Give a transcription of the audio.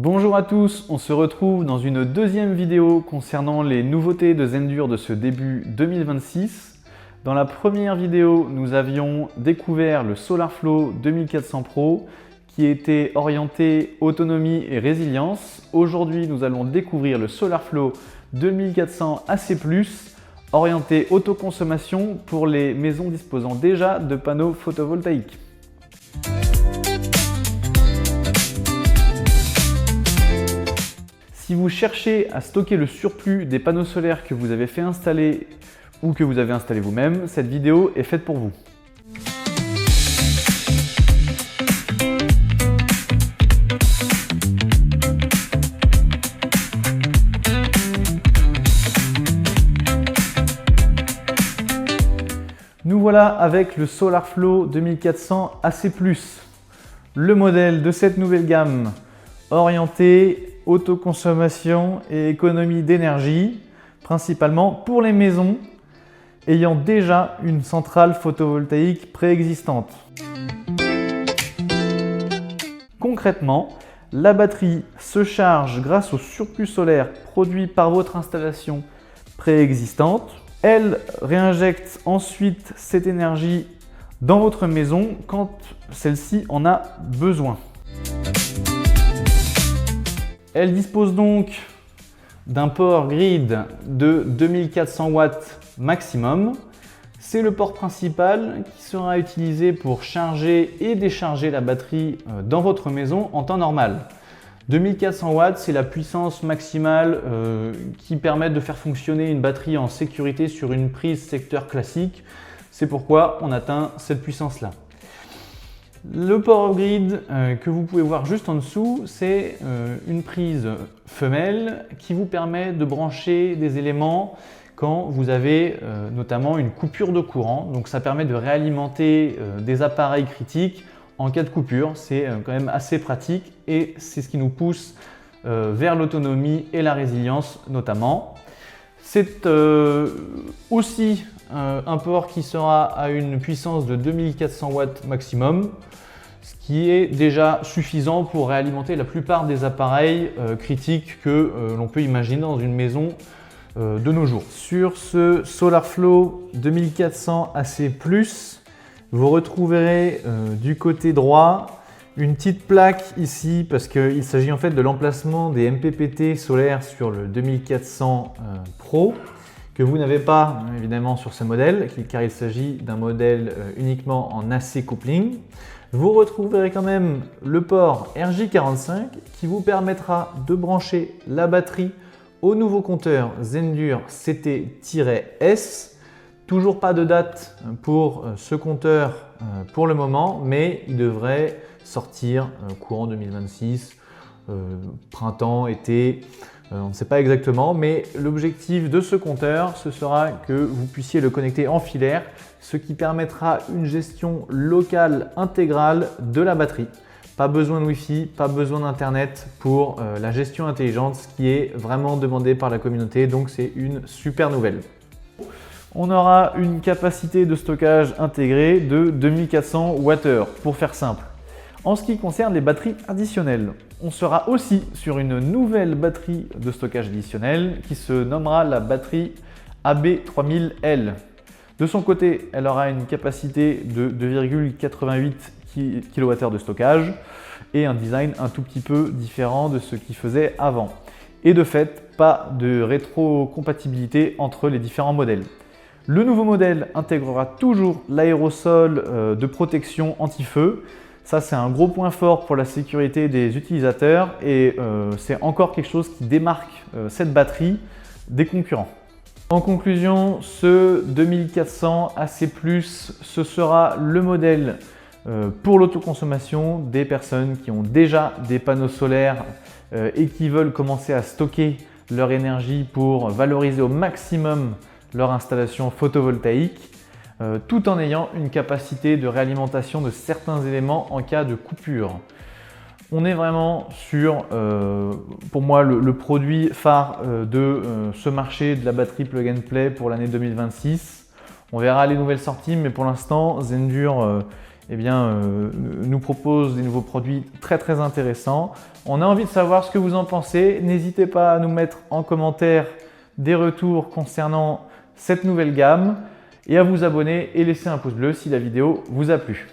Bonjour à tous, on se retrouve dans une deuxième vidéo concernant les nouveautés de Zendur de ce début 2026. Dans la première vidéo, nous avions découvert le SolarFlow 2400 Pro qui était orienté autonomie et résilience. Aujourd'hui, nous allons découvrir le SolarFlow 2400 AC+, orienté autoconsommation pour les maisons disposant déjà de panneaux photovoltaïques. Si vous cherchez à stocker le surplus des panneaux solaires que vous avez fait installer ou que vous avez installé vous-même, cette vidéo est faite pour vous. Nous voilà avec le SolarFlow 2400 AC+, le modèle de cette nouvelle gamme orienté autoconsommation et économie d'énergie, principalement pour les maisons ayant déjà une centrale photovoltaïque préexistante. Concrètement, la batterie se charge grâce au surplus solaire produit par votre installation préexistante. Elle réinjecte ensuite cette énergie dans votre maison quand celle-ci en a besoin. Elle dispose donc d'un port grid de 2400 watts maximum. C'est le port principal qui sera utilisé pour charger et décharger la batterie dans votre maison en temps normal. 2400 watts, c'est la puissance maximale qui permet de faire fonctionner une batterie en sécurité sur une prise secteur classique. C'est pourquoi on atteint cette puissance-là. Le port grid que vous pouvez voir juste en dessous, c'est une prise femelle qui vous permet de brancher des éléments quand vous avez notamment une coupure de courant. Donc ça permet de réalimenter des appareils critiques en cas de coupure. C'est quand même assez pratique et c'est ce qui nous pousse vers l'autonomie et la résilience notamment. C'est aussi un port qui sera à une puissance de 2400 watts maximum, ce qui est déjà suffisant pour réalimenter la plupart des appareils critiques que l'on peut imaginer dans une maison de nos jours. Sur ce SolarFlow 2400 AC+, vous retrouverez du côté droit une petite plaque ici parce qu'il s'agit en fait de l'emplacement des MPPT solaires sur le 2400 Pro que vous n'avez pas évidemment sur ce modèle car il s'agit d'un modèle uniquement en AC coupling. Vous retrouverez quand même le port RJ45 qui vous permettra de brancher la batterie au nouveau compteur Zendur CT-S. Toujours pas de date pour ce compteur pour le moment, mais il devrait sortir courant 2026, printemps, été, on ne sait pas exactement, mais l'objectif de ce compteur, ce sera que vous puissiez le connecter en filaire, ce qui permettra une gestion locale intégrale de la batterie. Pas besoin de Wi-Fi, pas besoin d'Internet pour la gestion intelligente, ce qui est vraiment demandé par la communauté, donc c'est une super nouvelle. On aura une capacité de stockage intégrée de 2400 Wh pour faire simple. En ce qui concerne les batteries additionnelles, on sera aussi sur une nouvelle batterie de stockage additionnel qui se nommera la batterie AB3000L. De son côté, elle aura une capacité de 2,88 kWh de stockage et un design un tout petit peu différent de ce qu'il faisait avant. Et de fait, pas de rétrocompatibilité entre les différents modèles. Le nouveau modèle intégrera toujours l'aérosol de protection anti-feu. Ça, c'est un gros point fort pour la sécurité des utilisateurs et c'est encore quelque chose qui démarque cette batterie des concurrents. En conclusion, ce 2400 AC+, ce sera le modèle pour l'autoconsommation des personnes qui ont déjà des panneaux solaires et qui veulent commencer à stocker leur énergie pour valoriser au maximum leur installation photovoltaïque, tout en ayant une capacité de réalimentation de certains éléments en cas de coupure. On est vraiment sur, pour moi, le produit phare de ce marché de la batterie Plug and Play pour l'année 2026. On verra les nouvelles sorties, mais pour l'instant, Zendur eh bien, nous propose des nouveaux produits très intéressants. On a envie de savoir ce que vous en pensez. N'hésitez pas à nous mettre en commentaire des retours concernant cette nouvelle gamme et à vous abonner et laisser un pouce bleu si la vidéo vous a plu.